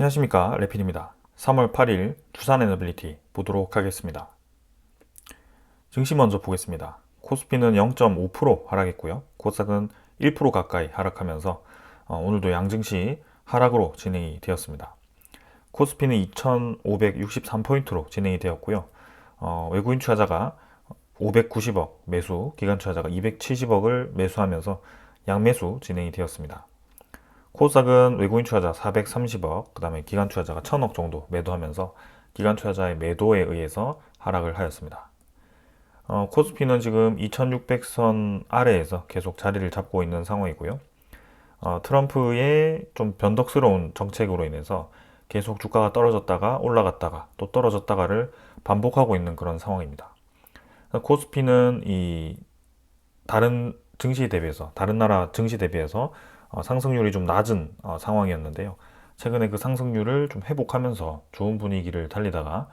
안녕하십니까, 레필입니다. 3월 8일 두산에너빌리티 보도록 하겠습니다. 증시 먼저 보겠습니다. 코스피는 0.5% 하락했고요. 코스닥은 1% 가까이 하락하면서 오늘도 양증시 하락으로 진행이 되었습니다. 코스피는 2,563포인트로 진행이 되었고요. 외국인 투자자가 590억 매수, 기관 투자자가 270억을 매수하면서 양매수 진행이 되었습니다. 코스닥은 외국인 투자자 430억, 그 다음에 기관 투자자가 1000억 정도 매도하면서 기관 투자자의 매도에 의해서 하락을 하였습니다. 코스피는 지금 2600선 아래에서 계속 자리를 잡고 있는 상황이고요. 트럼프의 좀 변덕스러운 정책으로 인해서 계속 주가가 떨어졌다가 올라갔다가 또 떨어졌다가를 반복하고 있는 그런 상황입니다. 코스피는 이 다른 증시 대비해서, 다른 나라 증시 대비해서 상승률이 좀 낮은 상황이었는데요. 최근에 그 상승률을 좀 회복하면서 좋은 분위기를 달리다가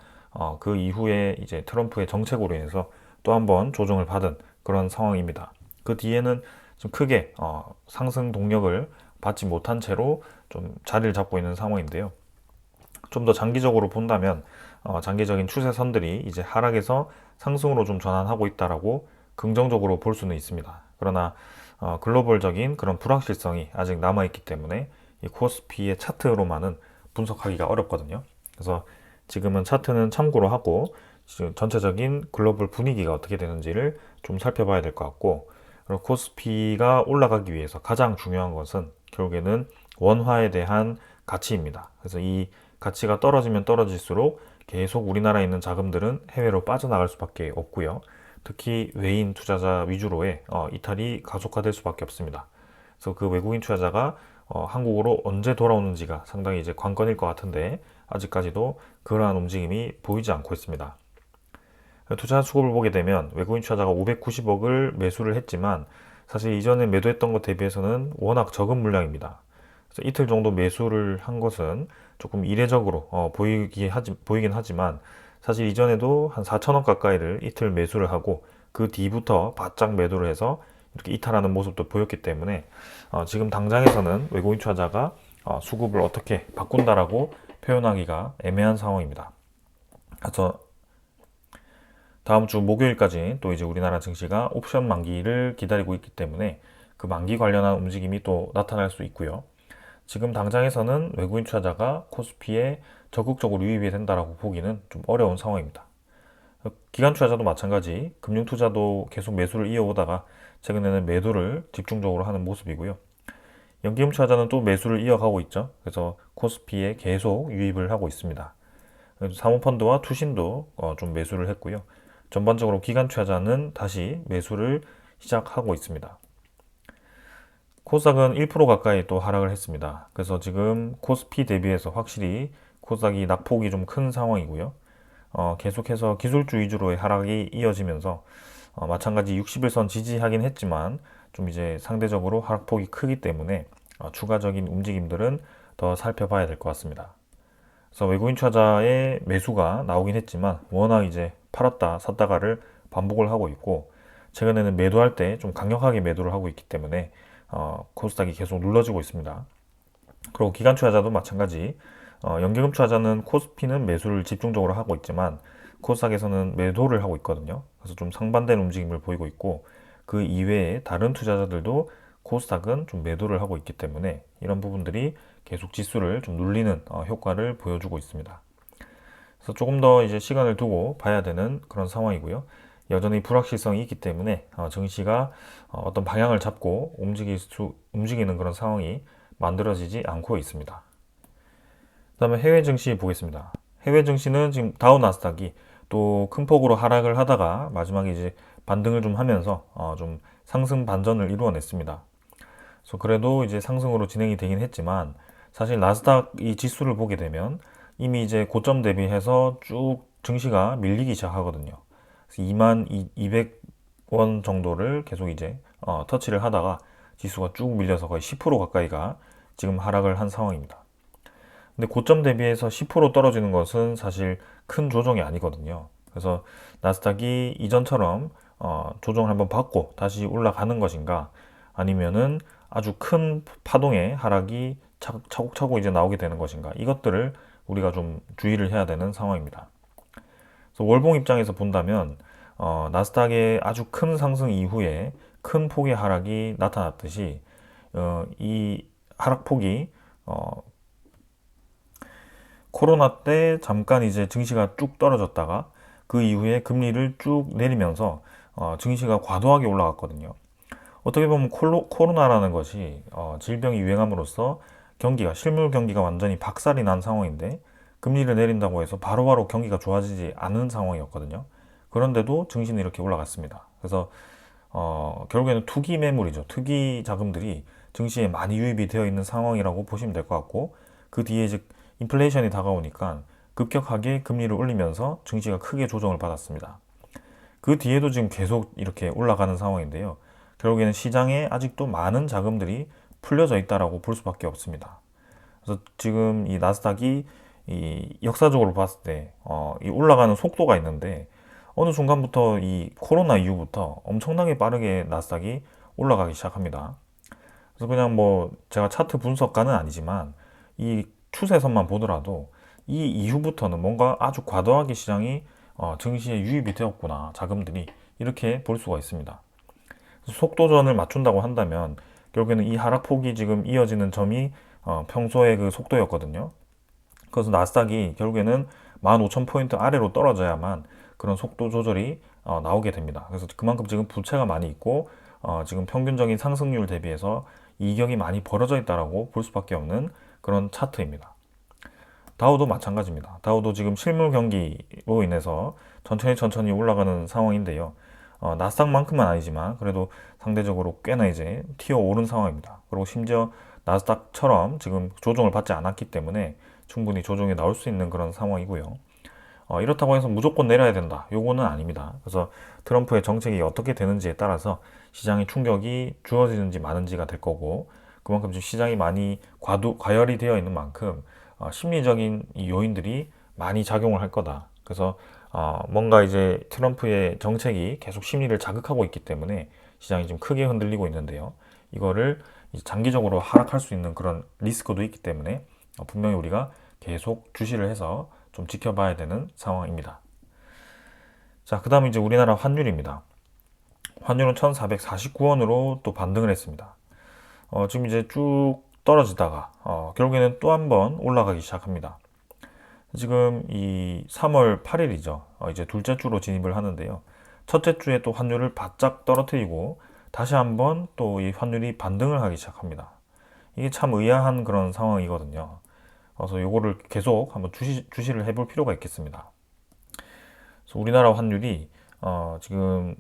그 이후에 이제 트럼프의 정책으로 인해서 또 한번 조정을 받은 그런 상황입니다. 그 뒤에는 좀 크게 상승 동력을 받지 못한 채로 좀 자리를 잡고 있는 상황인데요. 좀 더 장기적으로 본다면 장기적인 추세선들이 이제 하락에서 상승으로 좀 전환하고 있다라고 긍정적으로 볼 수는 있습니다. 그러나 글로벌적인 그런 불확실성이 아직 남아있기 때문에 이 코스피의 차트로만은 분석하기가 어렵거든요. 그래서 지금은 차트는 참고로 하고 전체적인 글로벌 분위기가 어떻게 되는지를 좀 살펴봐야 될 것 같고, 그리고 코스피가 올라가기 위해서 가장 중요한 것은 결국에는 원화에 대한 가치입니다. 그래서 이 가치가 떨어지면 떨어질수록 계속 우리나라에 있는 자금들은 해외로 빠져나갈 수밖에 없고요. 특히 외인 투자자 위주로의 이탈이 가속화될 수밖에 없습니다. 그래서 그 외국인 투자자가 한국으로 언제 돌아오는지가 상당히 이제 관건일 것 같은데 아직까지도 그러한 움직임이 보이지 않고 있습니다. 투자 수급을 보게 되면 외국인 투자자가 590억을 매수를 했지만 사실 이전에 매도했던 것 대비해서는 워낙 적은 물량입니다. 그래서 이틀 정도 매수를 한 것은 조금 이례적으로 보이긴 하지만 사실 이전에도 한 4천억 가까이를 이틀 매수를 하고 그 뒤부터 바짝 매도를 해서 이렇게 이탈하는 모습도 보였기 때문에 지금 당장에서는 외국인 투자자가 수급을 어떻게 바꾼다라고 표현하기가 애매한 상황입니다. 그래서 다음 주 목요일까지 또 이제 우리나라 증시가 옵션 만기를 기다리고 있기 때문에 그 만기 관련한 움직임이 또 나타날 수 있고요. 지금 당장에서는 외국인 투자자가 코스피에 적극적으로 유입이 된다라고 보기는 좀 어려운 상황입니다. 기관 투자자도 마찬가지, 금융 투자도 계속 매수를 이어오다가 최근에는 매도를 집중적으로 하는 모습이고요. 연기금 투자자는 또 매수를 이어가고 있죠. 그래서 코스피에 계속 유입을 하고 있습니다. 사모펀드와 투신도 좀 매수를 했고요. 전반적으로 기관 투자자는 다시 매수를 시작하고 있습니다. 코스닥은 1% 가까이 또 하락을 했습니다. 그래서 지금 코스피 대비해서 확실히 코스닥이 낙폭이 좀 큰 상황이고요. 계속해서 기술주 위주로의 하락이 이어지면서 마찬가지 60일선 지지하긴 했지만 좀 이제 상대적으로 하락폭이 크기 때문에 추가적인 움직임들은 더 살펴봐야 될 것 같습니다. 그래서 외국인 투자자의 매수가 나오긴 했지만 워낙 이제 팔았다 샀다가를 반복을 하고 있고, 최근에는 매도할 때 좀 강력하게 매도를 하고 있기 때문에 코스닥이 계속 눌러지고 있습니다. 그리고 기관 투자자도 마찬가지, 연기금 투자자는 코스피는 매수를 집중적으로 하고 있지만 코스닥에서는 매도를 하고 있거든요. 그래서 좀 상반된 움직임을 보이고 있고, 그 이외에 다른 투자자들도 코스닥은 좀 매도를 하고 있기 때문에 이런 부분들이 계속 지수를 좀 눌리는 효과를 보여주고 있습니다. 그래서 조금 더 이제 시간을 두고 봐야 되는 그런 상황이고요. 여전히 불확실성이 있기 때문에 증시가 어떤 방향을 잡고 움직이는 그런 상황이 만들어지지 않고 있습니다. 그다음에 해외 증시 보겠습니다. 해외 증시는 지금 다우 나스닥이 또 큰 폭으로 하락을 하다가 마지막에 이제 반등을 좀 하면서 좀 상승 반전을 이루어냈습니다. 그래서 그래도 이제 상승으로 진행이 되긴 했지만 사실 나스닥 이 지수를 보게 되면 이미 이제 고점 대비해서 쭉 증시가 밀리기 시작하거든요. 그래서 2200원 정도를 계속 이제 터치를 하다가 지수가 쭉 밀려서 거의 10% 가까이가 지금 하락을 한 상황입니다. 근데 고점 대비해서 10% 떨어지는 것은 사실 큰 조정이 아니거든요. 그래서 나스닥이 이전처럼 조정을 한번 받고 다시 올라가는 것인가, 아니면은 아주 큰 파동의 하락이 차곡차곡 이제 나오게 되는 것인가? 이것들을 우리가 좀 주의를 해야 되는 상황입니다. 그래서 월봉 입장에서 본다면 나스닥의 아주 큰 상승 이후에 큰 폭의 하락이 나타났듯이 이 하락폭이 코로나 때 잠깐 이제 증시가 쭉 떨어졌다가 그 이후에 금리를 쭉 내리면서 증시가 과도하게 올라갔거든요. 어떻게 보면 코로나라는 것이 질병이 유행함으로써 실물 경기가 완전히 박살이 난 상황인데 금리를 내린다고 해서 바로바로 경기가 좋아지지 않은 상황이었거든요. 그런데도 증시는 이렇게 올라갔습니다. 그래서 결국에는 투기 매물이죠. 투기 자금들이 증시에 많이 유입이 되어 있는 상황이라고 보시면 될 것 같고, 그 뒤에 이제 인플레이션이 다가오니까 급격하게 금리를 올리면서 증시가 크게 조정을 받았습니다. 그 뒤에도 지금 계속 이렇게 올라가는 상황인데요. 결국에는 시장에 아직도 많은 자금들이 풀려져 있다라고 볼 수밖에 없습니다. 그래서 지금 이 나스닥이 이 역사적으로 봤을 때 이 올라가는 속도가 있는데 어느 순간부터 이 코로나 이후부터 엄청나게 빠르게 나스닥이 올라가기 시작합니다. 그래서 그냥 뭐 제가 차트 분석가는 아니지만 이 추세선만 보더라도 이 이후부터는 뭔가 아주 과도하게 시장이 증시에 유입이 되었구나, 자금들이, 이렇게 볼 수가 있습니다. 속도전을 맞춘다고 한다면 결국에는 이 하락폭이 지금 이어지는 점이 평소의 그 속도였거든요. 그래서 나스닥이 결국에는 15,000포인트 아래로 떨어져야만 그런 속도 조절이 나오게 됩니다. 그래서 그만큼 지금 부채가 많이 있고 지금 평균적인 상승률 대비해서 이격이 많이 벌어져 있다라고 볼 수밖에 없는 그런 차트입니다. 다우도 마찬가지입니다. 다우도 지금 실물 경기로 인해서 천천히 올라가는 상황인데요. 나스닥만큼은 아니지만 그래도 상대적으로 꽤나 이제 튀어 오른 상황입니다. 그리고 심지어 나스닥처럼 지금 조정을 받지 않았기 때문에 충분히 조정이 나올 수 있는 그런 상황이고요. 이렇다고 해서 무조건 내려야 된다, 요거는 아닙니다. 그래서 트럼프의 정책이 어떻게 되는지에 따라서 시장의 충격이 주어지는지 마는지가 될 거고, 그만큼 지금 시장이 많이 과열이 되어 있는 만큼 심리적인 이 요인들이 많이 작용을 할 거다. 그래서 뭔가 이제 트럼프의 정책이 계속 심리를 자극하고 있기 때문에 시장이 좀 크게 흔들리고 있는데요. 이거를 이제 장기적으로 하락할 수 있는 그런 리스크도 있기 때문에 분명히 우리가 계속 주시를 해서 좀 지켜봐야 되는 상황입니다. 자, 그 다음에 이제 우리나라 환율입니다. 환율은 1449원으로 또 반등을 했습니다. 지금 이제 쭉 떨어지다가 결국에는 또 한 번 올라가기 시작합니다. 지금 이 3월 8일이죠. 이제 둘째 주로 진입을 하는데요. 첫째 주에 또 환율을 바짝 떨어뜨리고 다시 한번 또 이 환율이 반등을 하기 시작합니다. 이게 참 의아한 그런 상황이거든요. 그래서 요거를 계속 한번 주시를 해볼 필요가 있겠습니다. 그래서 우리나라 환율이 지금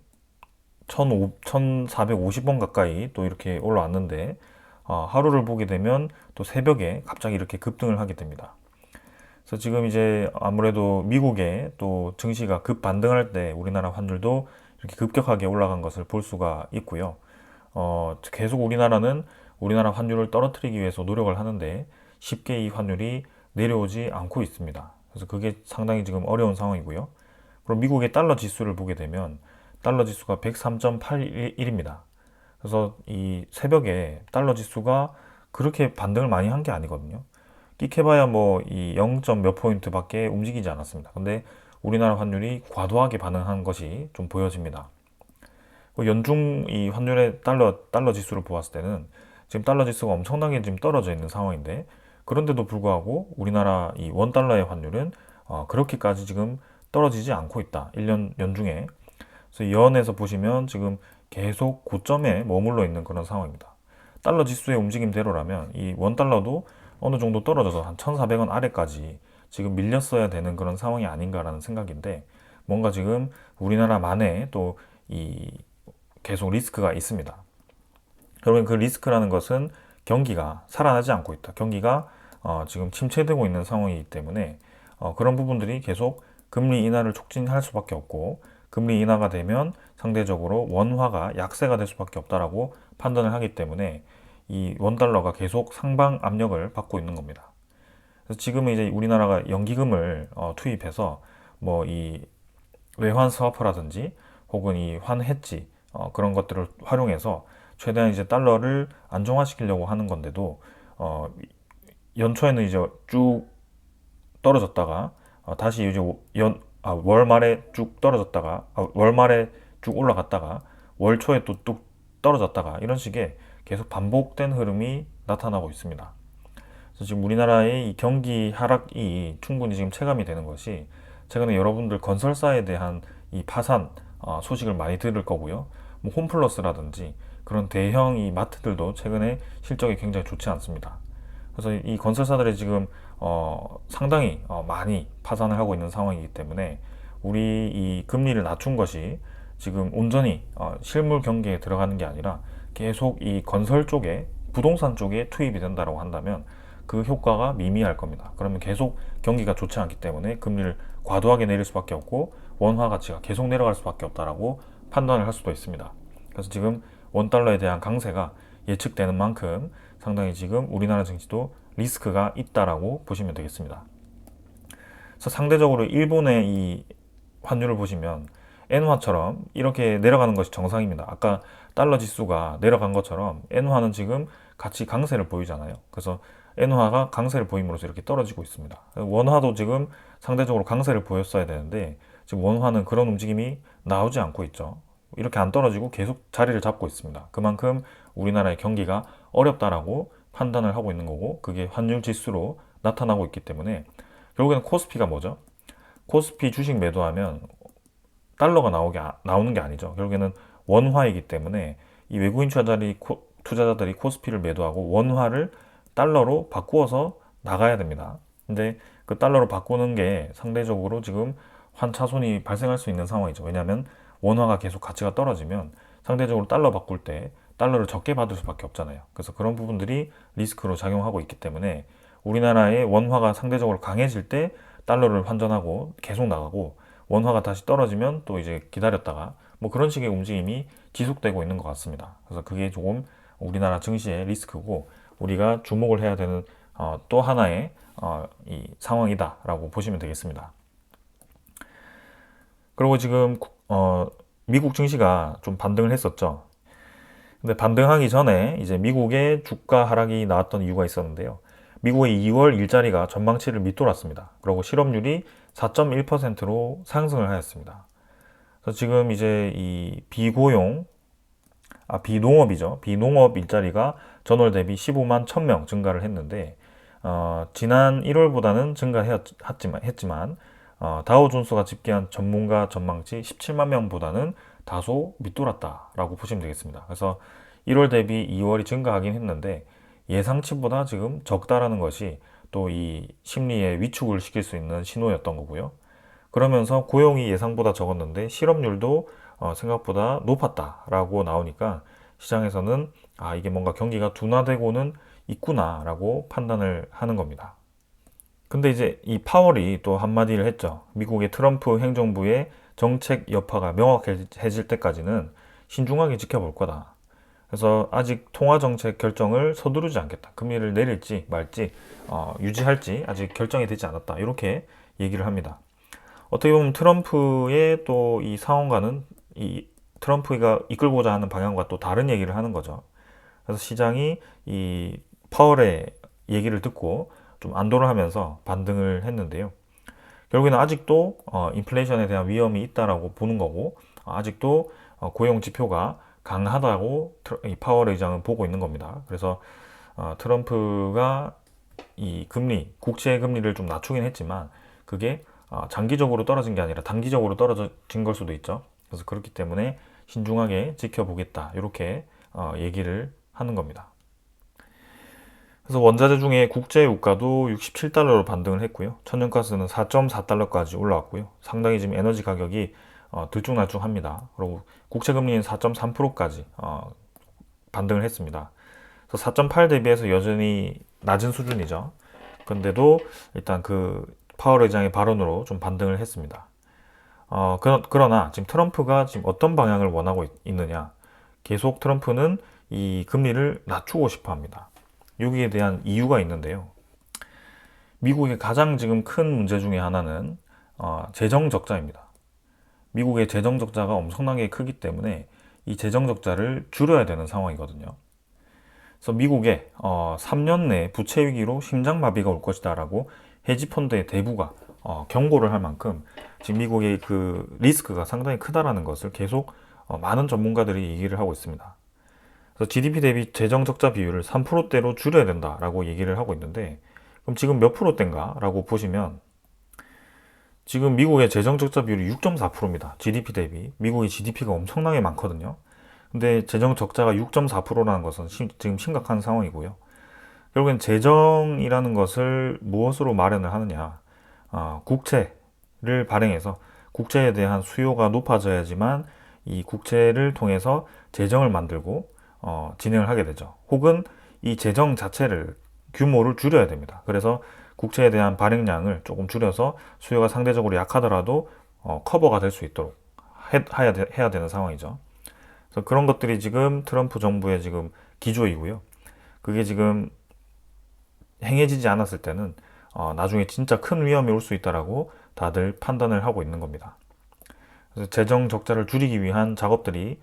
1450원 가까이 또 이렇게 올라왔는데 하루를 보게 되면 또 새벽에 갑자기 이렇게 급등을 하게 됩니다. 그래서 지금 이제 아무래도 미국의 또 증시가 급 반등할 때 우리나라 환율도 이렇게 급격하게 올라간 것을 볼 수가 있고요. 계속 우리나라는 우리나라 환율을 떨어뜨리기 위해서 노력을 하는데 쉽게 이 환율이 내려오지 않고 있습니다. 그래서 그게 상당히 지금 어려운 상황이고요. 그럼 미국의 달러 지수를 보게 되면 달러 지수가 103.81입니다. 그래서 이 새벽에 달러 지수가 그렇게 반등을 많이 한 게 아니거든요. 끽해봐야 뭐 이 0. 몇 포인트 밖에 움직이지 않았습니다. 근데 우리나라 환율이 과도하게 반응한 것이 좀 보여집니다. 연중 이 환율의 달러 지수를 보았을 때는 지금 달러 지수가 엄청나게 지금 떨어져 있는 상황인데, 그런데도 불구하고 우리나라 이 원 달러의 환율은 그렇게까지 지금 떨어지지 않고 있다. 1년 연중에. 그래서 연에서 보시면 지금 계속 고점에 머물러 있는 그런 상황입니다. 달러 지수의 움직임대로라면 이 원 달러도 어느 정도 떨어져서 한 1,400원 아래까지 지금 밀렸어야 되는 그런 상황이 아닌가라는 생각인데, 뭔가 지금 우리나라만의 또 이 계속 리스크가 있습니다. 그러면 그 리스크라는 것은 경기가 살아나지 않고 있다. 경기가 지금 침체되고 있는 상황이기 때문에 그런 부분들이 계속 금리 인하를 촉진할 수밖에 없고, 금리 인하가 되면 상대적으로 원화가 약세가 될 수밖에 없다라고 판단을 하기 때문에 이 원달러가 계속 상방 압력을 받고 있는 겁니다. 그래서 지금은 이제 우리나라가 연기금을 투입해서 뭐 이 외환 스와프라든지 혹은 이 환해지 그런 것들을 활용해서 최대한 이제 달러를 안정화시키려고 하는 건데도 연초에는 이제 쭉 떨어졌다가 다시 이제 월 말에 쭉 떨어졌다가 월 말에 쭉 올라갔다가 월 초에 또 뚝 떨어졌다가 이런 식의 계속 반복된 흐름이 나타나고 있습니다. 그래서 지금 우리나라의 이 경기 하락이 충분히 지금 체감이 되는 것이 최근에 여러분들 건설사에 대한 이 파산 소식을 많이 들을 거고요. 뭐 홈플러스라든지 그런 대형 이 마트들도 최근에 실적이 굉장히 좋지 않습니다. 그래서 이 건설사들이 지금 상당히 많이 파산을 하고 있는 상황이기 때문에 우리 이 금리를 낮춘 것이 지금 온전히 실물 경기에 들어가는 게 아니라 계속 이 건설 쪽에 부동산 쪽에 투입이 된다고 한다면 그 효과가 미미할 겁니다. 그러면 계속 경기가 좋지 않기 때문에 금리를 과도하게 내릴 수밖에 없고 원화 가치가 계속 내려갈 수밖에 없다라고 판단을 할 수도 있습니다. 그래서 지금 원달러에 대한 강세가 예측되는 만큼 상당히 지금 우리나라 증시도 리스크가 있다라고 보시면 되겠습니다. 그래서 상대적으로 일본의 이 환율을 보시면 엔화처럼 이렇게 내려가는 것이 정상입니다. 아까 달러 지수가 내려간 것처럼 엔화는 지금 같이 강세를 보이잖아요. 그래서 엔화가 강세를 보임으로써 이렇게 떨어지고 있습니다. 원화도 지금 상대적으로 강세를 보였어야 되는데 지금 원화는 그런 움직임이 나오지 않고 있죠. 이렇게 안 떨어지고 계속 자리를 잡고 있습니다. 그만큼 우리나라의 경기가 어렵다라고 판단을 하고 있는 거고 그게 환율 지수로 나타나고 있기 때문에 결국에는 코스피가 뭐죠? 코스피 주식 매도하면 달러가 나오는 게 아니죠. 결국에는 원화이기 때문에 이 외국인 투자자들이 코스피를 매도하고 원화를 달러로 바꾸어서 나가야 됩니다. 근데 그 달러로 바꾸는 게 상대적으로 지금 환차손이 발생할 수 있는 상황이죠. 왜냐하면 원화가 계속 가치가 떨어지면 상대적으로 달러 바꿀 때 달러를 적게 받을 수밖에 없잖아요. 그래서 그런 부분들이 리스크로 작용하고 있기 때문에 우리나라의 원화가 상대적으로 강해질 때 달러를 환전하고 계속 나가고 원화가 다시 떨어지면 또 이제 기다렸다가 뭐 그런 식의 움직임이 지속되고 있는 것 같습니다. 그래서 그게 조금 우리나라 증시의 리스크고 우리가 주목을 해야 되는 또 하나의 이 상황이다라고 보시면 되겠습니다. 그리고 지금 미국 증시가 좀 반등을 했었죠. 근데 반등하기 전에 이제 미국의 주가 하락이 나왔던 이유가 있었는데요. 미국의 2월 일자리가 전망치를 밑돌았습니다. 그리고 실업률이 4.1%로 상승을 하였습니다. 그래서 지금 이제 이 비농업이죠. 비농업 일자리가 전월 대비 15만 1000명 증가를 했는데, 지난 1월보다는 증가했지만, 다우존스가 집계한 전문가 전망치 17만 명보다는 다소 밑돌았다라고 보시면 되겠습니다. 그래서 1월 대비 2월이 증가하긴 했는데 예상치보다 지금 적다라는 것이 또 이 심리에 위축을 시킬 수 있는 신호였던 거고요. 그러면서 고용이 예상보다 적었는데 실업률도 생각보다 높았다라고 나오니까 시장에서는 이게 뭔가 경기가 둔화되고는 있구나라고 판단을 하는 겁니다. 근데 이제 이 파월이 또 한마디를 했죠. 미국의 트럼프 행정부의 정책 여파가 명확해질 때까지는 신중하게 지켜볼 거다. 그래서 아직 통화 정책 결정을 서두르지 않겠다. 금리를 내릴지 말지 유지할지 아직 결정이 되지 않았다. 이렇게 얘기를 합니다. 어떻게 보면 트럼프의 또 이 상황과는 이 트럼프가 이끌고자 하는 방향과 또 다른 얘기를 하는 거죠. 그래서 시장이 이 파월의 얘기를 듣고 좀 안도를 하면서 반등을 했는데요. 결국에는 아직도 인플레이션에 대한 위험이 있다라고 보는 거고 아직도 고용 지표가 강하다고 이 파월 의장은 보고 있는 겁니다. 그래서 트럼프가 이 금리, 국채 금리를 좀 낮추긴 했지만 그게 장기적으로 떨어진 게 아니라 단기적으로 떨어진 걸 수도 있죠. 그래서 그렇기 때문에 신중하게 지켜보겠다 이렇게 얘기를 하는 겁니다. 그래서 원자재 중에 국제 유가도 67달러로 반등을 했고요. 천연가스는 4.4달러까지 올라왔고요. 상당히 지금 에너지 가격이 들쭉날쭉합니다. 그리고 국채 금리는 4.3%까지 반등을 했습니다. 그래서 4.8 대비해서 여전히 낮은 수준이죠. 근데도 일단 그 파월 의장의 발언으로 좀 반등을 했습니다. 그러나 지금 트럼프가 지금 어떤 방향을 원하고 있느냐? 계속 트럼프는 이 금리를 낮추고 싶어 합니다. 여기에 대한 이유가 있는데요. 미국의 가장 지금 큰 문제 중에 하나는 재정 적자입니다. 미국의 재정 적자가 엄청나게 크기 때문에 이 재정 적자를 줄여야 되는 상황이거든요. 그래서 미국에 3년 내 부채 위기로 심장마비가 올 것이다라고 헤지펀드의 대부가 경고를 할 만큼 지금 미국의 그 리스크가 상당히 크다라는 것을 계속 많은 전문가들이 얘기를 하고 있습니다. 그래서 GDP 대비 재정 적자 비율을 3%대로 줄여야 된다라고 얘기를 하고 있는데, 그럼 지금 몇 %대인가라고 보시면 지금 미국의 재정 적자 비율이 6.4%입니다. GDP 대비. 미국의 GDP가 엄청나게 많거든요. 근데 재정 적자가 6.4%라는 것은 지금 심각한 상황이고요. 결국엔 재정이라는 것을 무엇으로 마련을 하느냐? 국채를 발행해서 국채에 대한 수요가 높아져야지만 이 국채를 통해서 재정을 만들고 진행을 하게 되죠. 혹은 이 재정 자체를 규모를 줄여야 됩니다. 그래서 국채에 대한 발행량을 조금 줄여서 수요가 상대적으로 약하더라도 커버가 될 수 있도록 해야 되는 상황이죠. 그래서 그런 것들이 지금 트럼프 정부의 지금 기조이고요. 그게 지금 행해지지 않았을 때는 나중에 진짜 큰 위험이 올 수 있다라고 다들 판단을 하고 있는 겁니다. 그래서 재정 적자를 줄이기 위한 작업들이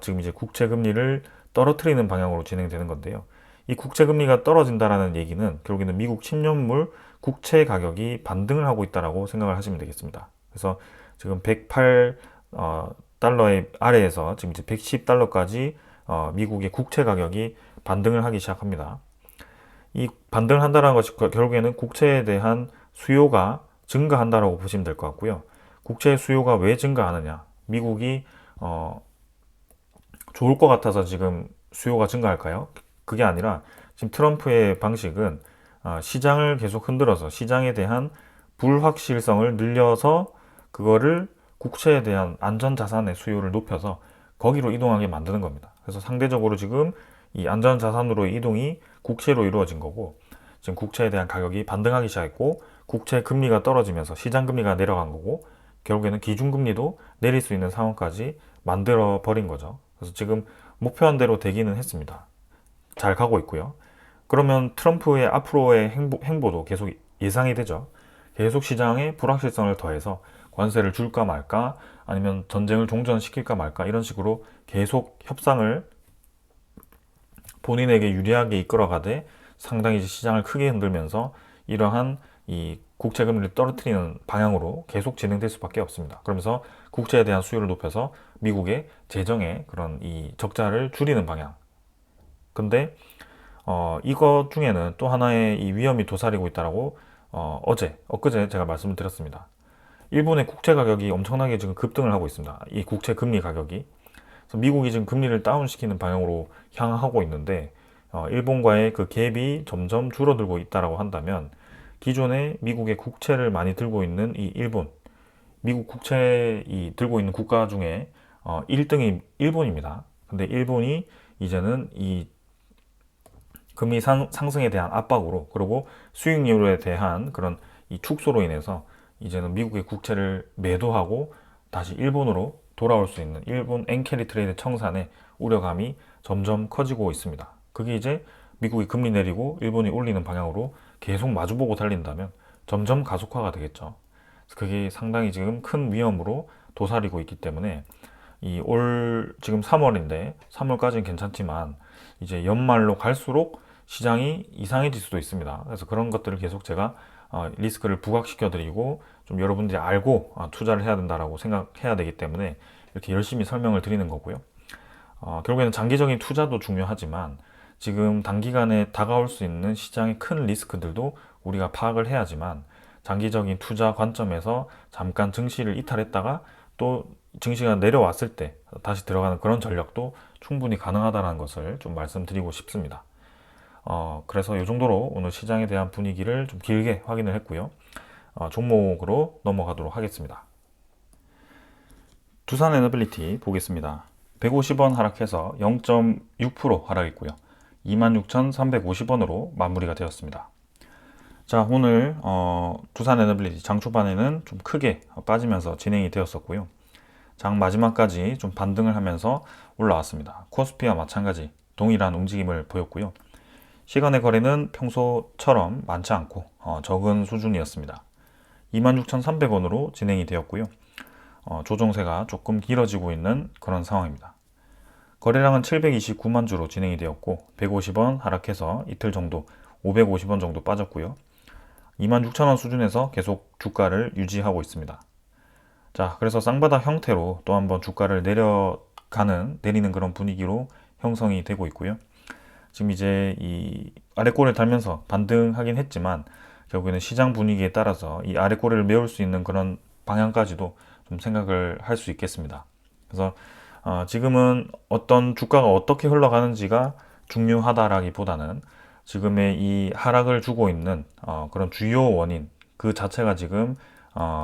지금 이제 국채 금리를 떨어뜨리는 방향으로 진행되는 건데요. 이 국채 금리가 떨어진다라는 얘기는 결국에는 미국 10년물 국채 가격이 반등을 하고 있다라고 생각을 하시면 되겠습니다. 그래서 지금 108 달러의 아래에서 지금 이제 110달러까지 미국의 국채 가격이 반등을 하기 시작합니다. 이 반등을 한다는 것이 결국에는 국채에 대한 수요가 증가한다라고 보시면 될 것 같고요. 국채 수요가 왜 증가하느냐? 미국이 좋을 것 같아서 지금 수요가 증가할까요? 그게 아니라 지금 트럼프의 방식은 시장을 계속 흔들어서 시장에 대한 불확실성을 늘려서 그거를 국채에 대한 안전자산의 수요를 높여서 거기로 이동하게 만드는 겁니다. 그래서 상대적으로 지금 이 안전자산으로의 이동이 국채로 이루어진 거고, 지금 국채에 대한 가격이 반등하기 시작했고, 국채 금리가 떨어지면서 시장 금리가 내려간 거고, 결국에는 기준금리도 내릴 수 있는 상황까지 만들어 버린 거죠. 그래서 지금 목표한 대로 되기는 했습니다. 잘 가고 있고요. 그러면 트럼프의 앞으로의 행보도 계속 예상이 되죠. 계속 시장에 불확실성을 더해서 관세를 줄까 말까, 아니면 전쟁을 종전시킬까 말까, 이런 식으로 계속 협상을 본인에게 유리하게 이끌어가되 상당히 시장을 크게 흔들면서 이러한 이 국채 금리를 떨어뜨리는 방향으로 계속 진행될 수밖에 없습니다. 그러면서 국채에 대한 수요를 높여서 미국의 재정의 그런 이 적자를 줄이는 방향. 근데 이것 중에는 또 하나의 이 위험이 도사리고 있다라고 엊그제 제가 말씀을 드렸습니다. 일본의 국채 가격이 엄청나게 지금 급등을 하고 있습니다. 이 국채 금리 가격이. 그래서 미국이 지금 금리를 다운시키는 방향으로 향하고 있는데, 일본과의 그 갭이 점점 줄어들고 있다라고 한다면, 기존에 미국의 국채를 많이 들고 있는 이 일본, 미국 국채 들고 있는 국가 중에 1등이 일본입니다. 근데 일본이 이제는 이 금리 상승에 대한 압박으로, 그리고 수익률에 대한 그런 이 축소로 인해서 이제는 미국의 국채를 매도하고 다시 일본으로 돌아올 수 있는 일본 엔캐리 트레이드 청산의 우려감이 점점 커지고 있습니다. 그게 이제 미국이 금리 내리고 일본이 올리는 방향으로 계속 마주보고 달린다면 점점 가속화가 되겠죠. 그게 상당히 지금 큰 위험으로 도사리고 있기 때문에 지금 3월인데 3월까지는 괜찮지만 이제 연말로 갈수록 시장이 이상해질 수도 있습니다. 그래서 그런 것들을 계속 제가 리스크를 부각시켜 드리고 좀 여러분들이 알고 투자를 해야 된다라고 생각해야 되기 때문에 이렇게 열심히 설명을 드리는 거고요. 결국에는 장기적인 투자도 중요하지만 지금 단기간에 다가올 수 있는 시장의 큰 리스크들도 우리가 파악을 해야지만 장기적인 투자 관점에서 잠깐 증시를 이탈했다가 또 증시가 내려왔을 때 다시 들어가는 그런 전략도 충분히 가능하다는 것을 좀 말씀드리고 싶습니다. 그래서 이 정도로 오늘 시장에 대한 분위기를 좀 길게 확인을 했고요. 종목으로 넘어가도록 하겠습니다. 두산에너빌리티 보겠습니다. 150원 하락해서 0.6% 하락했고요. 26,350원으로 마무리가 되었습니다. 자, 오늘 두산에너빌리티 장 초반에는 좀 크게 빠지면서 진행이 되었었고요. 장 마지막까지 좀 반등을 하면서 올라왔습니다. 코스피와 마찬가지 동일한 움직임을 보였고요. 시간의 거래는 평소처럼 많지 않고 적은 수준이었습니다. 26,300원으로 진행이 되었고요. 조정세가 조금 길어지고 있는 그런 상황입니다. 거래량은 729만 주로 진행이 되었고 150원 하락해서 이틀 정도 550원 정도 빠졌고요. 26,000원 수준에서 계속 주가를 유지하고 있습니다. 자, 그래서 쌍바닥 형태로 또 한번 주가를 내리는 그런 분위기로 형성이 되고 있고요. 지금 이제 이 아래꼬리를 달면서 반등하긴 했지만 결국에는 시장 분위기에 따라서 이 아래꼬리를 메울 수 있는 그런 방향까지도 좀 생각을 할 수 있겠습니다. 그래서 지금은 어떤 주가가 어떻게 흘러가는지가 중요하다라기보다는 지금의 이 하락을 주고 있는 그런 주요 원인 그 자체가 지금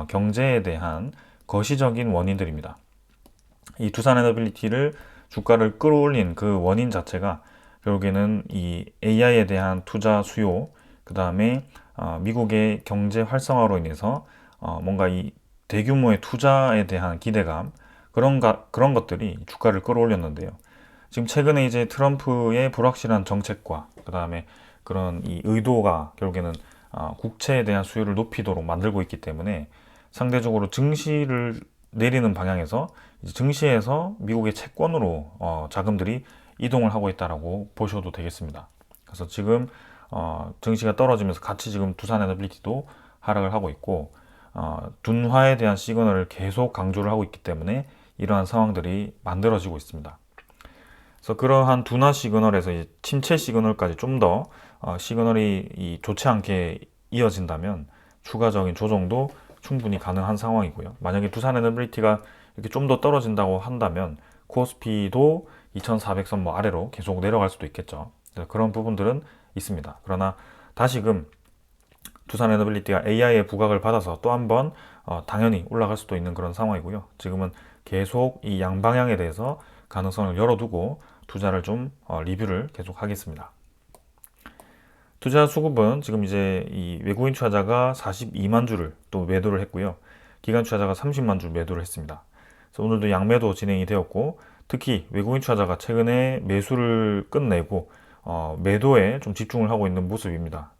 경제에 대한 거시적인 원인들입니다. 이 두산에너빌리티를 주가를 끌어올린 그 원인 자체가 결국에는 이 AI에 대한 투자 수요, 그 다음에 미국의 경제 활성화로 인해서 뭔가 이 대규모의 투자에 대한 기대감 그런 것들이 주가를 끌어올렸는데요. 지금 최근에 이제 트럼프의 불확실한 정책과 그 다음에 그런 이 의도가 결국에는 국채에 대한 수요를 높이도록 만들고 있기 때문에 상대적으로 증시를 내리는 방향에서 이제 증시에서 미국의 채권으로 자금들이 이동을 하고 있다라고 보셔도 되겠습니다. 그래서 지금 증시가 떨어지면서 같이 지금 두산에너빌리티도 하락을 하고 있고 둔화에 대한 시그널을 계속 강조를 하고 있기 때문에 이러한 상황들이 만들어지고 있습니다. 그래서 그러한 둔화 시그널에서 이제 침체 시그널까지 좀 더 시그널이 좋지 않게 이어진다면 추가적인 조정도 충분히 가능한 상황이고요. 만약에 두산에너빌리티가 이렇게 좀 더 떨어진다고 한다면 코스피도 2400선 뭐 아래로 계속 내려갈 수도 있겠죠. 그런 부분들은 있습니다. 그러나 다시금 두산에너빌리티가 AI의 부각을 받아서 또 한번 당연히 올라갈 수도 있는 그런 상황이고요. 지금은 계속 이 양방향에 대해서 가능성을 열어두고 투자를 좀 리뷰를 계속 하겠습니다. 투자 수급은 지금 이제 이 외국인 투자자가 42만 주를 또 매도를 했고요. 기관 투자자가 30만 주 매도를 했습니다. 그래서 오늘도 양매도 진행이 되었고 특히 외국인 투자자가 최근에 매수를 끝내고 매도에 좀 집중을 하고 있는 모습입니다.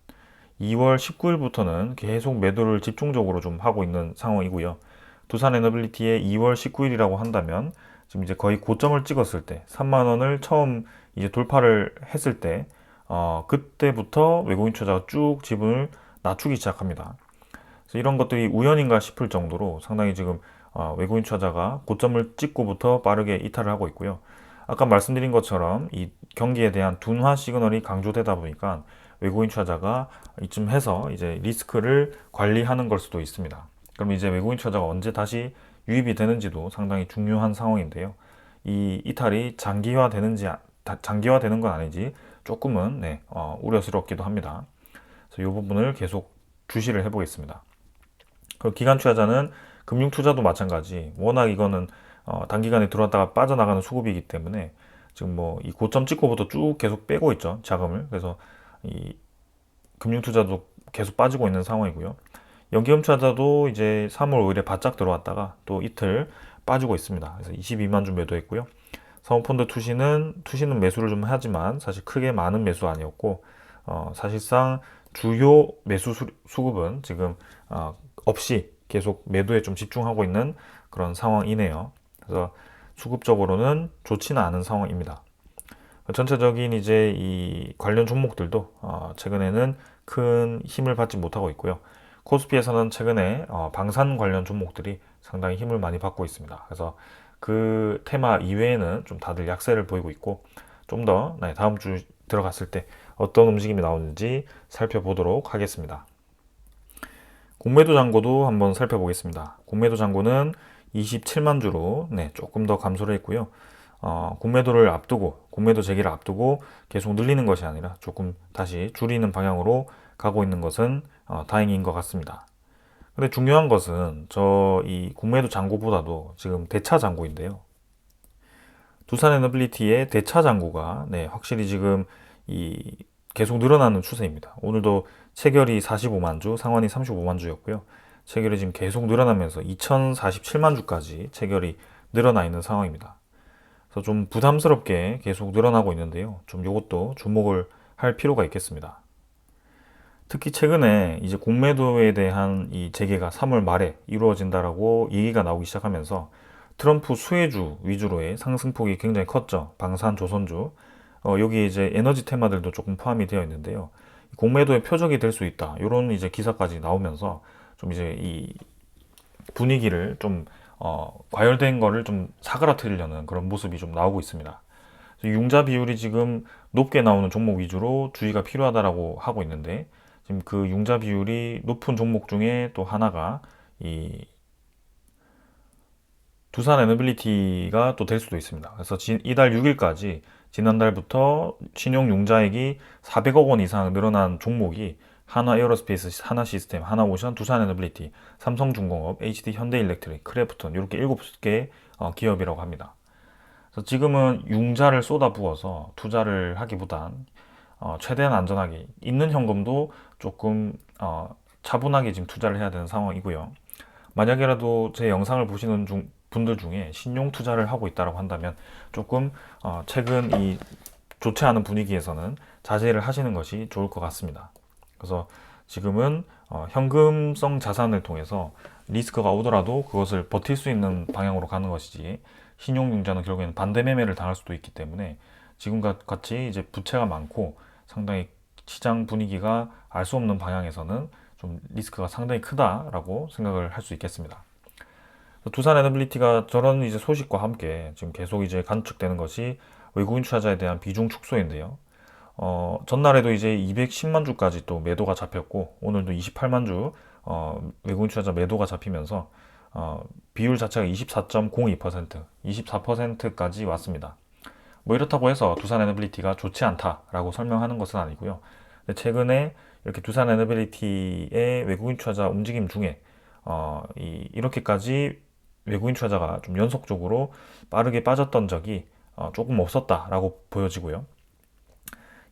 2월 19일부터는 계속 매도를 집중적으로 좀 하고 있는 상황이고요. 두산에너빌리티의 2월 19일이라고 한다면 지금 이제 거의 고점을 찍었을 때 3만 원을 처음 이제 돌파를 했을 때 그때부터 외국인 투자가 쭉 지분을 낮추기 시작합니다. 그래서 이런 것들이 우연인가 싶을 정도로 상당히 지금 외국인 투자자가 고점을 찍고부터 빠르게 이탈을 하고 있고요. 아까 말씀드린 것처럼 이 경기에 대한 둔화 시그널이 강조되다 보니까 외국인 투자자가 이쯤 해서 이제 리스크를 관리하는 걸 수도 있습니다. 그럼 이제 외국인 투자자가 언제 다시 유입이 되는지도 상당히 중요한 상황인데요. 이 이탈이 장기화되는 건 아니지 조금은 우려스럽기도 합니다. 그래서 이 부분을 계속 주시를 해보겠습니다. 그리고 기관 투자자는 금융 투자도 마찬가지. 워낙 이거는 단기간에 들어왔다가 빠져나가는 수급이기 때문에 지금 뭐 이 고점 찍고부터 쭉 계속 빼고 있죠, 자금을. 그래서 이 금융 투자도 계속 빠지고 있는 상황이고요. 연기금 투자자도 이제 3월 5일에 바짝 들어왔다가 또 이틀 빠지고 있습니다. 그래서 22만 주 매도했고요. 사모펀드 투시는 매수를 좀 하지만 사실 크게 많은 매수 아니었고 사실상 주요 매수 수급은 지금 없이 계속 매도에 좀 집중하고 있는 그런 상황이네요. 그래서 수급적으로는 좋지는 않은 상황입니다. 전체적인 이제 이 관련 종목들도 최근에는 큰 힘을 받지 못하고 있고요. 코스피에서는 최근에 방산 관련 종목들이 상당히 힘을 많이 받고 있습니다. 그래서 그 테마 이외에는 좀 다들 약세를 보이고 있고 좀 더 다음 주 들어갔을 때 어떤 움직임이 나오는지 살펴보도록 하겠습니다. 공매도 잔고도 한번 살펴보겠습니다. 공매도 잔고는 27만 주로 조금 더 감소를 했고요. 공매도 재개를 앞두고 계속 늘리는 것이 아니라 조금 다시 줄이는 방향으로 가고 있는 것은 다행인 것 같습니다. 근데 중요한 것은 이 공매도 잔고보다도 지금 대차 잔고인데요. 두산에너빌리티의 대차 잔고가 확실히 지금 계속 늘어나는 추세입니다. 오늘도 체결이 45만 주, 상환이 35만 주였고요. 체결이 지금 계속 늘어나면서 2047만 주까지 체결이 늘어나 있는 상황입니다. 그래서 좀 부담스럽게 계속 늘어나고 있는데요. 좀 이것도 주목을 할 필요가 있겠습니다. 특히 최근에 이제 공매도에 대한 이 재개가 3월 말에 이루어진다라고 얘기가 나오기 시작하면서 트럼프 수혜주 위주로의 상승폭이 굉장히 컸죠. 방산, 조선주. 여기 이제 에너지 테마들도 조금 포함이 되어 있는데요. 공매도의 표적이 될 수 있다. 이런 이제 기사까지 나오면서 좀 이제 이 분위기를 좀 과열된 거를 좀 사그라뜨리려는 그런 모습이 좀 나오고 있습니다. 융자 비율이 지금 높게 나오는 종목 위주로 주의가 필요하다라고 하고 있는데 지금 그 융자 비율이 높은 종목 중에 또 하나가 이 두산 에너빌리티가 또 될 수도 있습니다. 그래서 이달 6일까지 지난달부터 신용 융자액이 400억 원 이상 늘어난 종목이 하나 에어로스페이스, 하나 시스템, 하나 오션, 두산 에너빌리티, 삼성중공업, HD 현대일렉트릭, 크래프톤 이렇게 7개 기업이라고 합니다. 그래서 지금은 융자를 쏟아부어서 투자를 하기보단 최대한 안전하게 있는 현금도 조금 차분하게 지금 투자를 해야 되는 상황이고요. 만약에라도 제 영상을 보시는 분들 중에 신용 투자를 하고 있다고 한다면 조금 최근 이 좋지 않은 분위기에서는 자제를 하시는 것이 좋을 것 같습니다. 그래서 지금은 현금성 자산을 통해서 리스크가 오더라도 그것을 버틸 수 있는 방향으로 가는 것이지 신용융자는 결국에는 반대 매매를 당할 수도 있기 때문에 지금과 같이 이제 부채가 많고 상당히 시장 분위기가 알 수 없는 방향에서는 좀 리스크가 상당히 크다라고 생각을 할 수 있겠습니다. 두산 에너빌리티가 저런 이제 소식과 함께 지금 계속 이제 관측되는 것이 외국인 투자자에 대한 비중 축소인데요. 전날에도 이제 210만 주까지 또 매도가 잡혔고 오늘도 28만 주 외국인 투자자 매도가 잡히면서 비율 자체가 24.02%, 24%까지 왔습니다. 뭐 이렇다고 해서 두산 에너빌리티가 좋지 않다라고 설명하는 것은 아니고요. 최근에 이렇게 두산 에너빌리티의 외국인 투자자 움직임 중에 이렇게까지 외국인 투자자가 좀 연속적으로 빠르게 빠졌던 적이 조금 없었다라고 보여지고요.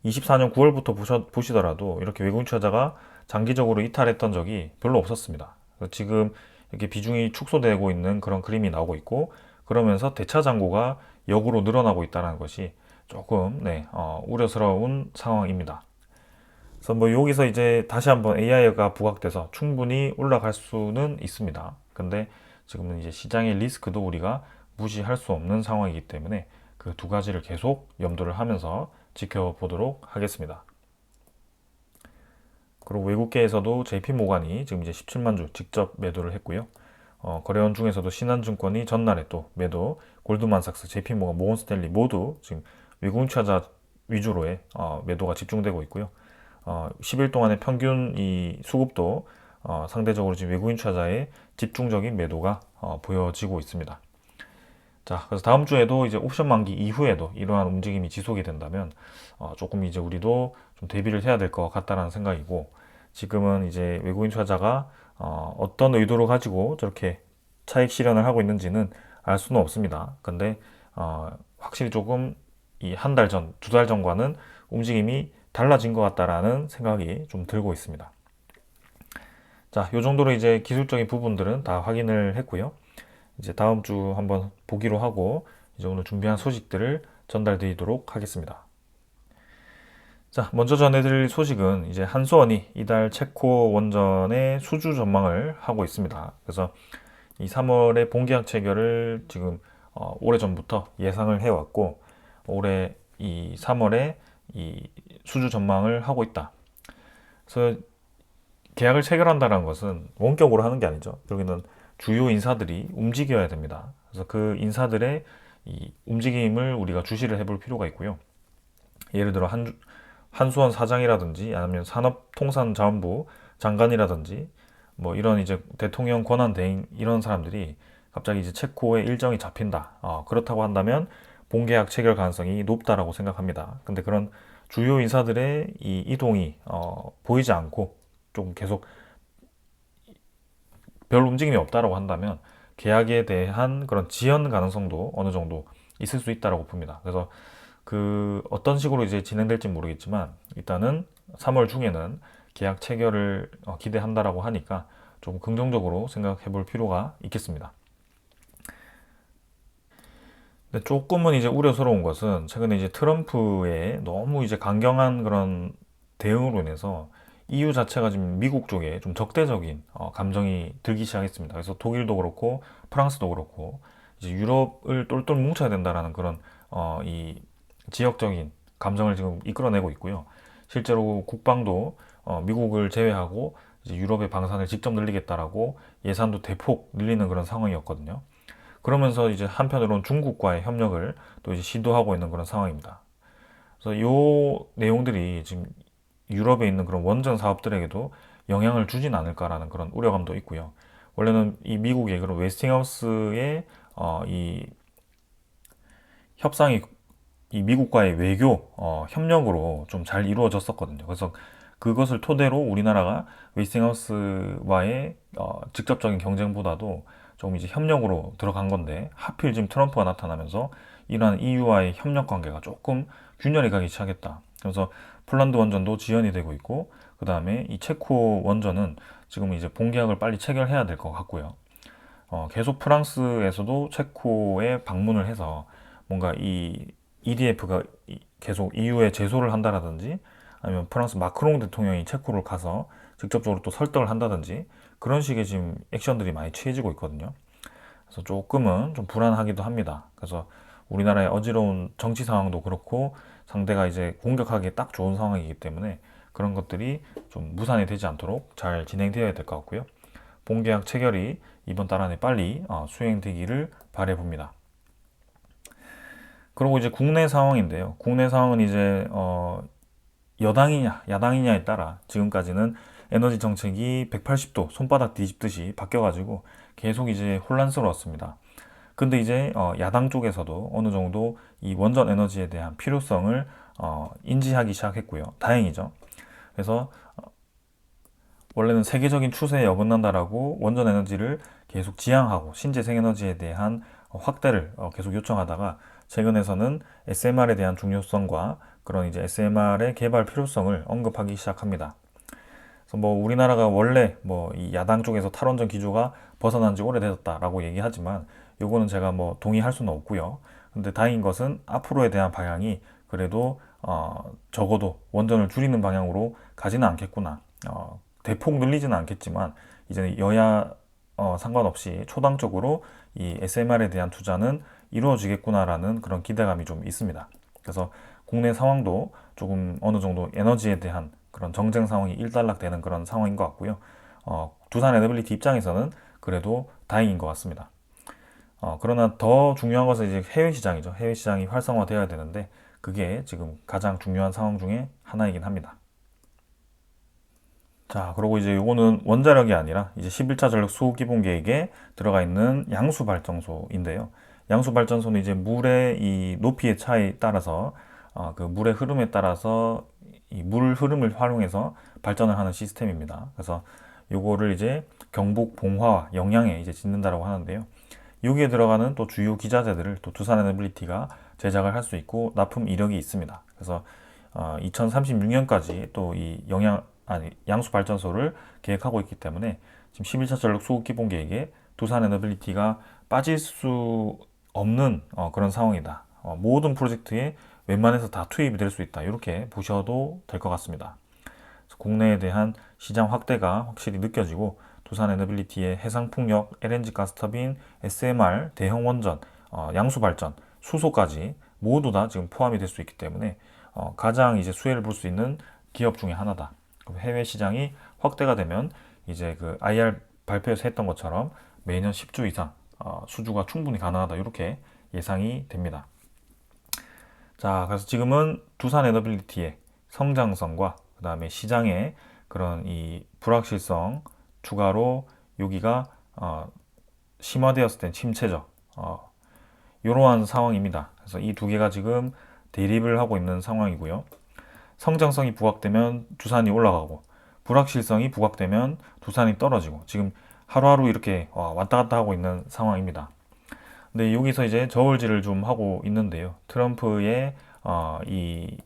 24년 9월부터 보시더라도 이렇게 외국인 투자자가 장기적으로 이탈했던 적이 별로 없었습니다. 지금 이렇게 비중이 축소되고 있는 그런 그림이 나오고 있고 그러면서 대차 잔고가 역으로 늘어나고 있다는 것이 조금 우려스러운 상황입니다. 그래서 뭐 여기서 이제 다시 한번 AI가 부각돼서 충분히 올라갈 수는 있습니다. 근데 지금은 이제 시장의 리스크도 우리가 무시할 수 없는 상황이기 때문에 그 두 가지를 계속 염두를 하면서 지켜보도록 하겠습니다. 그리고 외국계에서도 JP모간이 지금 이제 17만 주 직접 매도를 했고요. 거래원 중에서도 신한증권이 전날에 또 매도, 골드만삭스, JP모간, 모건스탠리 모두 지금 외국인 투자자 위주로의 매도가 집중되고 있고요. 10일 동안의 평균 이 수급도 상대적으로 지금 외국인 투자자의 집중적인 매도가 보여지고 있습니다. 자, 그래서 다음 주에도 이제 옵션 만기 이후에도 이러한 움직임이 지속이 된다면 조금 이제 우리도 좀 대비를 해야 될 것 같다라는 생각이고 지금은 이제 외국인 투자자가 어떤 의도를 가지고 저렇게 차익 실현을 하고 있는지는 알 수는 없습니다. 근데 확실히 조금 이 한 달 전, 두 달 전과는 움직임이 달라진 것 같다라는 생각이 좀 들고 있습니다. 자, 요 정도로 이제 기술적인 부분들은 다 확인을 했고요. 이제 다음 주 한번 보기로 하고 이제 오늘 준비한 소식들을 전달드리도록 하겠습니다. 자, 먼저 전해드릴 소식은 이제 한수원이 이달 체코 원전의 수주 전망을 하고 있습니다. 그래서 이 3월에 본계약 체결을 지금 오래전부터 예상을 해왔고 올해 이 3월에 이 수주 전망을 하고 있다. 그래서 계약을 체결한다는 것은 원격으로 하는 게 아니죠. 여기는 주요 인사들이 움직여야 됩니다. 그래서 그 인사들의 이 움직임을 우리가 주시를 해볼 필요가 있고요. 예를 들어 한수원 사장이라든지 아니면 산업통상자원부 장관이라든지 뭐 이런 이제 대통령 권한 대행 이런 사람들이 갑자기 이제 체코에 일정이 잡힌다. 그렇다고 한다면 본계약 체결 가능성이 높다라고 생각합니다. 근데 그런 주요 인사들의 이 이동이 보이지 않고 좀 계속 별 움직임이 없다라고 한다면 계약에 대한 그런 지연 가능성도 어느 정도 있을 수 있다라고 봅니다. 그래서 그 어떤 식으로 이제 진행될지 모르겠지만 일단은 3월 중에는 계약 체결을 기대한다라고 하니까 좀 긍정적으로 생각해 볼 필요가 있겠습니다. 근데 조금은 이제 우려스러운 것은 최근에 이제 트럼프의 너무 이제 강경한 그런 대응으로 인해서 EU 자체가 지금 미국 쪽에 좀 적대적인 감정이 들기 시작했습니다. 그래서 독일도 그렇고 프랑스도 그렇고 이제 유럽을 똘똘 뭉쳐야 된다라는 그런 이 지역적인 감정을 지금 이끌어내고 있고요. 실제로 국방도 미국을 제외하고 이제 유럽의 방산을 직접 늘리겠다라고 예산도 대폭 늘리는 그런 상황이었거든요. 그러면서 이제 한편으로는 중국과의 협력을 또 이제 시도하고 있는 그런 상황입니다. 그래서 요 내용들이 지금 유럽에 있는 그런 원전 사업들에게도 영향을 주진 않을까라는 그런 우려감도 있고요. 원래는 이 미국의 그런 웨스팅하우스의 이 협상이 이 미국과의 외교 협력으로 좀 잘 이루어졌었거든요. 그래서 그것을 토대로 우리나라가 웨스팅하우스와의 직접적인 경쟁보다도 조금 이제 협력으로 들어간 건데 하필 지금 트럼프가 나타나면서 이러한 EU와의 협력 관계가 조금 균열이 가기 시작했다. 그래서 폴란드 원전도 지연이 되고 있고 그 다음에 이 체코 원전은 지금 이제 본계약을 빨리 체결해야 될 것 같고요. 계속 프랑스에서도 체코에 방문을 해서 뭔가 이 EDF가 계속 EU에 제소를 한다라든지 아니면 프랑스 마크롱 대통령이 체코를 가서 직접적으로 또 설득을 한다든지 그런 식의 지금 액션들이 많이 취해지고 있거든요. 그래서 조금은 좀 불안하기도 합니다. 그래서 우리나라의 어지러운 정치 상황도 그렇고 상대가 이제 공격하기에 딱 좋은 상황이기 때문에 그런 것들이 좀 무산이 되지 않도록 잘 진행되어야 될 것 같고요. 본계약 체결이 이번 달 안에 빨리 수행되기를 바라봅니다. 그리고 이제 국내 상황인데요. 국내 상황은 이제 여당이냐 야당이냐에 따라 지금까지는 에너지 정책이 180도 손바닥 뒤집듯이 바뀌어가지고 계속 이제 혼란스러웠습니다. 근데 이제 야당 쪽에서도 어느 정도 이 원전 에너지에 대한 필요성을 인지하기 시작했고요. 다행이죠. 그래서 원래는 세계적인 추세에 어긋난다라고 원전 에너지를 계속 지향하고 신재생 에너지에 대한 확대를 계속 요청하다가 최근에서는 SMR에 대한 중요성과 그런 이제 SMR의 개발 필요성을 언급하기 시작합니다. 그래서 뭐 우리나라가 원래 뭐 이 야당 쪽에서 탈원전 기조가 벗어난 지 오래되었다라고 얘기하지만 요거는 제가 뭐 동의할 수는 없고요. 근데 다행인 것은 앞으로에 대한 방향이 그래도 적어도 원전을 줄이는 방향으로 가지는 않겠구나. 대폭 늘리지는 않겠지만 이제는 여야 상관없이 초당적으로 이 SMR에 대한 투자는 이루어지겠구나라는 그런 기대감이 좀 있습니다. 그래서 국내 상황도 조금 어느 정도 에너지에 대한 그런 정쟁 상황이 일단락되는 그런 상황인 것 같고요. 두산 에너빌리티 입장에서는 그래도 다행인 것 같습니다. 그러나 더 중요한 것은 이제 해외 시장이죠. 해외 시장이 활성화되어야 되는데 그게 지금 가장 중요한 상황 중에 하나이긴 합니다. 자, 그리고 이제 요거는 원자력이 아니라 이제 11차 전력 수호 기본 계획에 들어가 있는 양수 발전소인데요. 양수 발전소는 이제 물의 이 높이의 차이에 따라서 그 물의 흐름에 따라서 이 물 흐름을 활용해서 발전을 하는 시스템입니다. 그래서 요거를 이제 경북 봉화와 영양에 이제 짓는다라고 하는데요. 여기에 들어가는 또 주요 기자재들을 또 두산에너빌리티가 제작을 할 수 있고 납품 이력이 있습니다. 그래서 2036년까지 또 이 양수 발전소를 계획하고 있기 때문에 지금 11차 전력 수급 기본 계획에 두산에너빌리티가 빠질 수 없는 그런 상황이다. 모든 프로젝트에 웬만해서 다 투입이 될 수 있다. 이렇게 보셔도 될 것 같습니다. 국내에 대한 시장 확대가 확실히 느껴지고 두산에너빌리티의 해상풍력, LNG 가스터빈, SMR, 대형 원전, 양수 발전, 수소까지 모두 다 지금 포함이 될 수 있기 때문에 가장 이제 수혜를 볼 수 있는 기업 중에 하나다. 해외 시장이 확대가 되면 이제 그 IR 발표에서 했던 것처럼 매년 10조 이상 수주가 충분히 가능하다. 이렇게 예상이 됩니다. 자, 그래서 지금은 두산 에너빌리티의 성장성과 그 다음에 시장의 그런 이 불확실성 추가로 여기가 심화되었을 땐 침체죠. 이러한 상황입니다. 그래서 이 두 개가 지금 대립을 하고 있는 상황이고요. 성장성이 부각되면 두산이 올라가고 불확실성이 부각되면 두산이 떨어지고 지금 하루하루 이렇게 왔다 갔다 하고 있는 상황입니다. 근데 여기서 이제 저울질을 좀 하고 있는데요. 트럼프의 이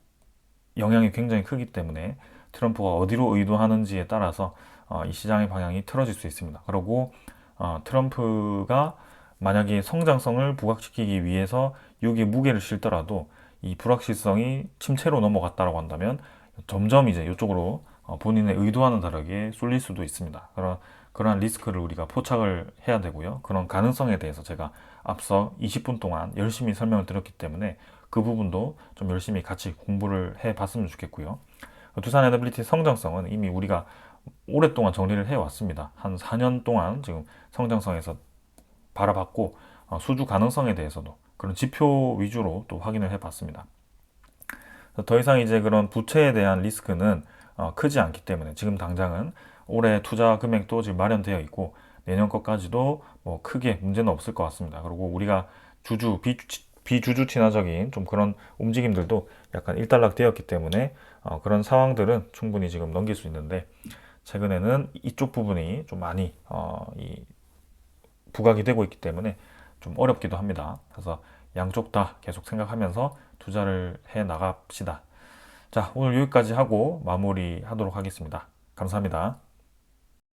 영향이 굉장히 크기 때문에 트럼프가 어디로 의도하는지에 따라서 이 시장의 방향이 틀어질 수 있습니다. 그리고 트럼프가 만약에 성장성을 부각시키기 위해서 여기에 무게를 실더라도 이 불확실성이 침체로 넘어갔다고 한다면 점점 이제 이쪽으로 본인의 의도와는 다르게 쏠릴 수도 있습니다. 그러한 리스크를 우리가 포착을 해야 되고요. 그런 가능성에 대해서 제가 앞서 20분 동안 열심히 설명을 드렸기 때문에 그 부분도 좀 열심히 같이 공부를 해 봤으면 좋겠고요. 두산 NWT 성장성은 이미 우리가 오랫동안 정리를 해 왔습니다. 한 4년 동안 지금 성장성에서 바라봤고, 수주 가능성에 대해서도 그런 지표 위주로 또 확인을 해 봤습니다. 더 이상 이제 그런 부채에 대한 리스크는 크지 않기 때문에 지금 당장은 올해 투자 금액도 지금 마련되어 있고 내년 것까지도 뭐 크게 문제는 없을 것 같습니다. 그리고 우리가 비주주 친화적인 좀 그런 움직임들도 약간 일단락 되었기 때문에 그런 상황들은 충분히 지금 넘길 수 있는데, 최근에는 이쪽 부분이 좀 많이 부각이 되고 있기 때문에 좀 어렵기도 합니다. 그래서 양쪽 다 계속 생각하면서 투자를 해 나갑시다. 자, 오늘 여기까지 하고 마무리 하도록 하겠습니다. 감사합니다.